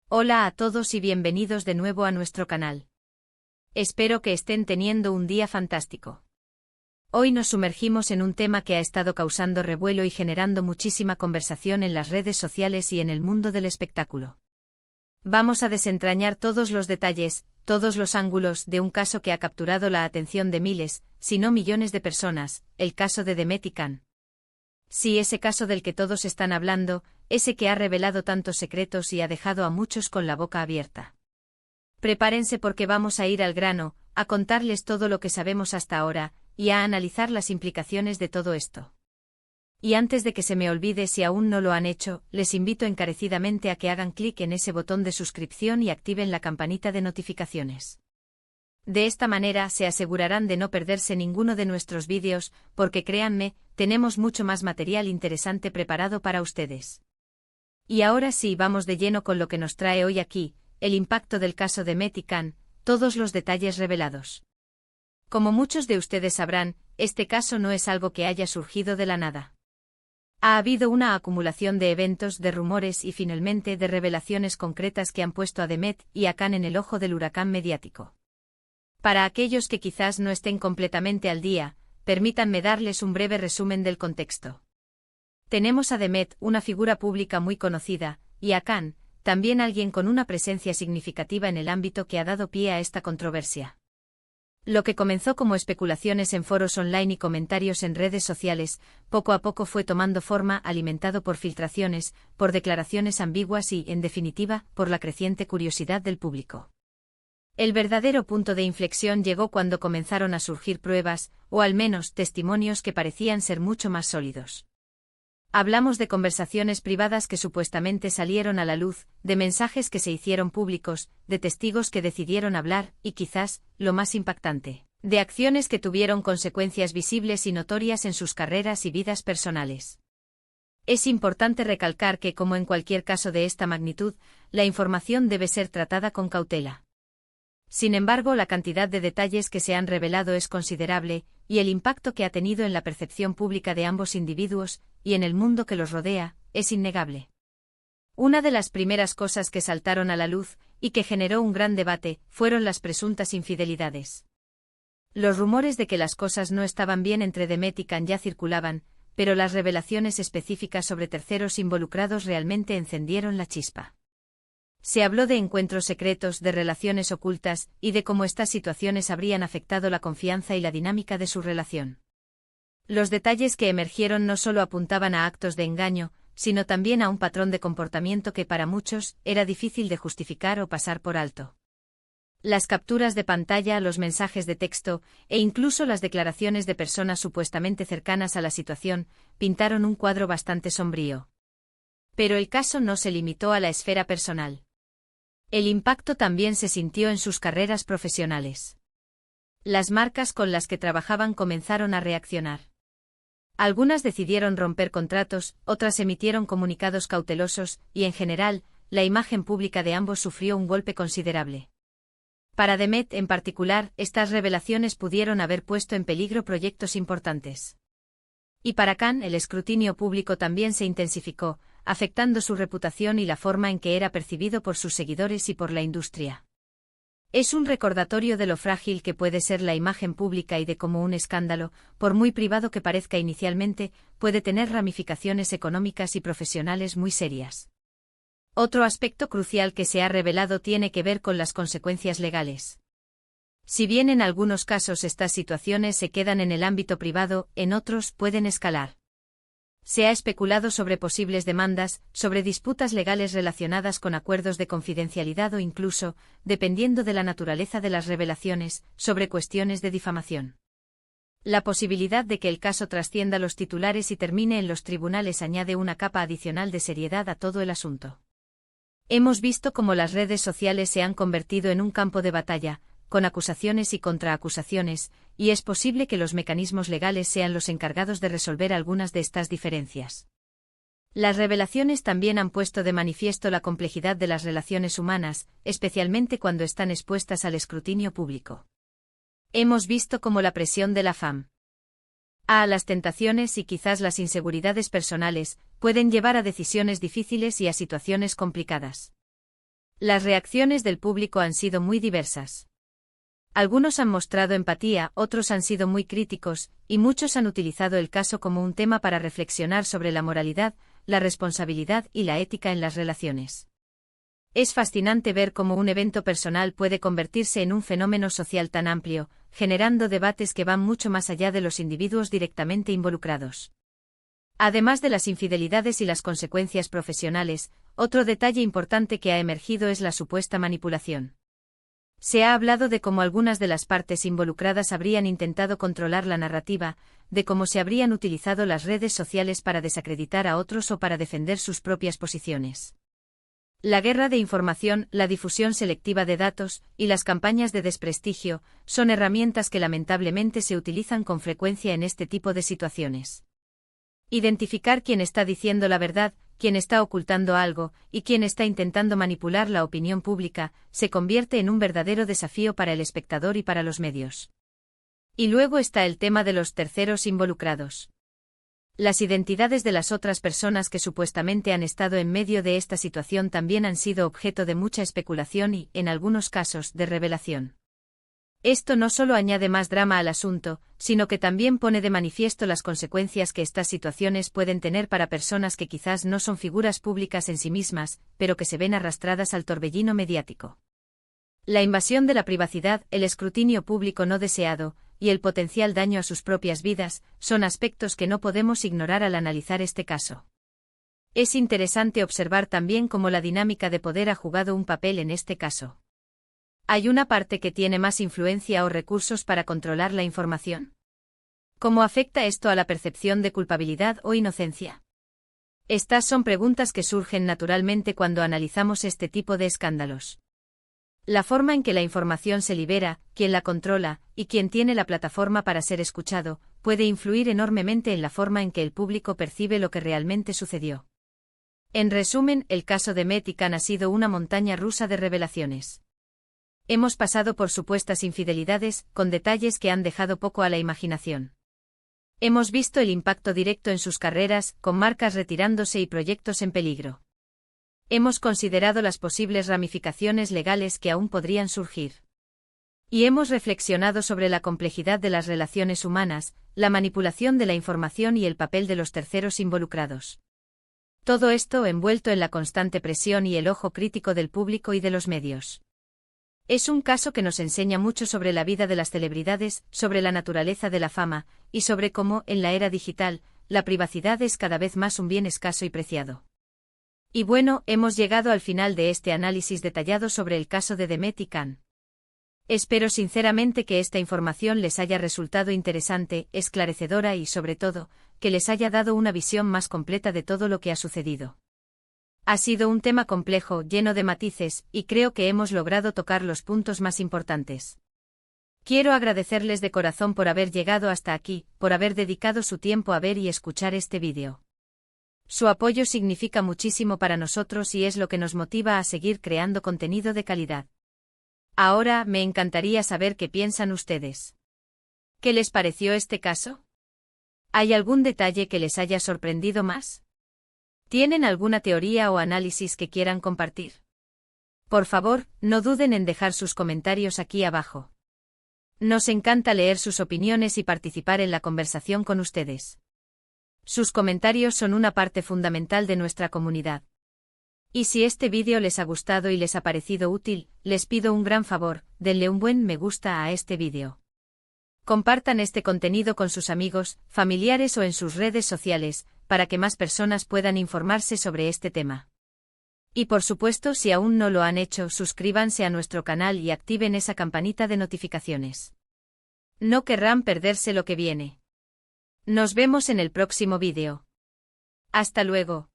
Hola a todos y bienvenidos de nuevo a nuestro canal. Espero que estén teniendo un día fantástico. Hoy nos sumergimos en un tema que ha estado causando revuelo y generando muchísima conversación en las redes sociales y en el mundo del espectáculo. Vamos a desentrañar todos los detalles, todos los ángulos de un caso que ha capturado la atención de miles, si no millones de personas, el caso de Demet y Can. Sí, ese caso del que todos están hablando, ese que ha revelado tantos secretos y ha dejado a muchos con la boca abierta. Prepárense porque vamos a ir al grano, a contarles todo lo que sabemos hasta ahora, y a analizar las implicaciones de todo esto. Y antes de que se me olvide, si aún no lo han hecho, les invito encarecidamente a que hagan clic en ese botón de suscripción y activen la campanita de notificaciones. De esta manera se asegurarán de no perderse ninguno de nuestros vídeos, porque créanme, tenemos mucho más material interesante preparado para ustedes. Y ahora sí, vamos de lleno con lo que nos trae hoy aquí, el impacto del caso de Demet y Can, todos los detalles revelados. Como muchos de ustedes sabrán, este caso no es algo que haya surgido de la nada. Ha habido una acumulación de eventos, de rumores y finalmente de revelaciones concretas que han puesto a Demet y a Can en el ojo del huracán mediático. Para aquellos que quizás no estén completamente al día, permítanme darles un breve resumen del contexto. Tenemos a Demet, una figura pública muy conocida, y a Can, también alguien con una presencia significativa en el ámbito que ha dado pie a esta controversia. Lo que comenzó como especulaciones en foros online y comentarios en redes sociales, poco a poco fue tomando forma, alimentado por filtraciones, por declaraciones ambiguas y, en definitiva, por la creciente curiosidad del público. El verdadero punto de inflexión llegó cuando comenzaron a surgir pruebas, o al menos testimonios que parecían ser mucho más sólidos. Hablamos de conversaciones privadas que supuestamente salieron a la luz, de mensajes que se hicieron públicos, de testigos que decidieron hablar, y quizás, lo más impactante, de acciones que tuvieron consecuencias visibles y notorias en sus carreras y vidas personales. Es importante recalcar que, como en cualquier caso de esta magnitud, la información debe ser tratada con cautela. Sin embargo, la cantidad de detalles que se han revelado es considerable, y el impacto que ha tenido en la percepción pública de ambos individuos, y en el mundo que los rodea, es innegable. Una de las primeras cosas que saltaron a la luz, y que generó un gran debate, fueron las presuntas infidelidades. Los rumores de que las cosas no estaban bien entre Demet y Can ya circulaban, pero las revelaciones específicas sobre terceros involucrados realmente encendieron la chispa. Se habló de encuentros secretos, de relaciones ocultas, y de cómo estas situaciones habrían afectado la confianza y la dinámica de su relación. Los detalles que emergieron no solo apuntaban a actos de engaño, sino también a un patrón de comportamiento que para muchos era difícil de justificar o pasar por alto. Las capturas de pantalla, los mensajes de texto, e incluso las declaraciones de personas supuestamente cercanas a la situación, pintaron un cuadro bastante sombrío. Pero el caso no se limitó a la esfera personal. El impacto también se sintió en sus carreras profesionales. Las marcas con las que trabajaban comenzaron a reaccionar. Algunas decidieron romper contratos, otras emitieron comunicados cautelosos, y en general, la imagen pública de ambos sufrió un golpe considerable. Para Demet, en particular, estas revelaciones pudieron haber puesto en peligro proyectos importantes. Y para Can, el escrutinio público también se intensificó, afectando su reputación y la forma en que era percibido por sus seguidores y por la industria. Es un recordatorio de lo frágil que puede ser la imagen pública y de cómo un escándalo, por muy privado que parezca inicialmente, puede tener ramificaciones económicas y profesionales muy serias. Otro aspecto crucial que se ha revelado tiene que ver con las consecuencias legales. Si bien en algunos casos estas situaciones se quedan en el ámbito privado, en otros pueden escalar. Se ha especulado sobre posibles demandas, sobre disputas legales relacionadas con acuerdos de confidencialidad o incluso, dependiendo de la naturaleza de las revelaciones, sobre cuestiones de difamación. La posibilidad de que el caso trascienda los titulares y termine en los tribunales añade una capa adicional de seriedad a todo el asunto. Hemos visto cómo las redes sociales se han convertido en un campo de batalla, con acusaciones y contraacusaciones, y es posible que los mecanismos legales sean los encargados de resolver algunas de estas diferencias. Las revelaciones también han puesto de manifiesto la complejidad de las relaciones humanas, especialmente cuando están expuestas al escrutinio público. Hemos visto cómo la presión de la fama, las tentaciones y quizás las inseguridades personales pueden llevar a decisiones difíciles y a situaciones complicadas. Las reacciones del público han sido muy diversas. Algunos han mostrado empatía, otros han sido muy críticos, y muchos han utilizado el caso como un tema para reflexionar sobre la moralidad, la responsabilidad y la ética en las relaciones. Es fascinante ver cómo un evento personal puede convertirse en un fenómeno social tan amplio, generando debates que van mucho más allá de los individuos directamente involucrados. Además de las infidelidades y las consecuencias profesionales, otro detalle importante que ha emergido es la supuesta manipulación. Se ha hablado de cómo algunas de las partes involucradas habrían intentado controlar la narrativa, de cómo se habrían utilizado las redes sociales para desacreditar a otros o para defender sus propias posiciones. La guerra de información, la difusión selectiva de datos y las campañas de desprestigio son herramientas que lamentablemente se utilizan con frecuencia en este tipo de situaciones. Identificar quién está diciendo la verdad, quién está ocultando algo y quién está intentando manipular la opinión pública se convierte en un verdadero desafío para el espectador y para los medios. Y luego está el tema de los terceros involucrados. Las identidades de las otras personas que supuestamente han estado en medio de esta situación también han sido objeto de mucha especulación y, en algunos casos, de revelación. Esto no solo añade más drama al asunto, sino que también pone de manifiesto las consecuencias que estas situaciones pueden tener para personas que quizás no son figuras públicas en sí mismas, pero que se ven arrastradas al torbellino mediático. La invasión de la privacidad, el escrutinio público no deseado, y el potencial daño a sus propias vidas, son aspectos que no podemos ignorar al analizar este caso. Es interesante observar también cómo la dinámica de poder ha jugado un papel en este caso. ¿Hay una parte que tiene más influencia o recursos para controlar la información? ¿Cómo afecta esto a la percepción de culpabilidad o inocencia? Estas son preguntas que surgen naturalmente cuando analizamos este tipo de escándalos. La forma en que la información se libera, quién la controla, y quién tiene la plataforma para ser escuchado, puede influir enormemente en la forma en que el público percibe lo que realmente sucedió. En resumen, el caso de Met y Can ha sido una montaña rusa de revelaciones. Hemos pasado por supuestas infidelidades, con detalles que han dejado poco a la imaginación. Hemos visto el impacto directo en sus carreras, con marcas retirándose y proyectos en peligro. Hemos considerado las posibles ramificaciones legales que aún podrían surgir. Y hemos reflexionado sobre la complejidad de las relaciones humanas, la manipulación de la información y el papel de los terceros involucrados. Todo esto envuelto en la constante presión y el ojo crítico del público y de los medios. Es un caso que nos enseña mucho sobre la vida de las celebridades, sobre la naturaleza de la fama, y sobre cómo, en la era digital, la privacidad es cada vez más un bien escaso y preciado. Y bueno, hemos llegado al final de este análisis detallado sobre el caso de Met y Can. Espero sinceramente que esta información les haya resultado interesante, esclarecedora y, sobre todo, que les haya dado una visión más completa de todo lo que ha sucedido. Ha sido un tema complejo, lleno de matices, y creo que hemos logrado tocar los puntos más importantes. Quiero agradecerles de corazón por haber llegado hasta aquí, por haber dedicado su tiempo a ver y escuchar este vídeo. Su apoyo significa muchísimo para nosotros y es lo que nos motiva a seguir creando contenido de calidad. Ahora, me encantaría saber qué piensan ustedes. ¿Qué les pareció este caso? ¿Hay algún detalle que les haya sorprendido más? ¿Tienen alguna teoría o análisis que quieran compartir? Por favor, no duden en dejar sus comentarios aquí abajo. Nos encanta leer sus opiniones y participar en la conversación con ustedes. Sus comentarios son una parte fundamental de nuestra comunidad. Y si este vídeo les ha gustado y les ha parecido útil, les pido un gran favor, denle un buen me gusta a este vídeo. Compartan este contenido con sus amigos, familiares o en sus redes sociales, para que más personas puedan informarse sobre este tema. Y por supuesto, si aún no lo han hecho, suscríbanse a nuestro canal y activen esa campanita de notificaciones. No querrán perderse lo que viene. Nos vemos en el próximo vídeo. Hasta luego.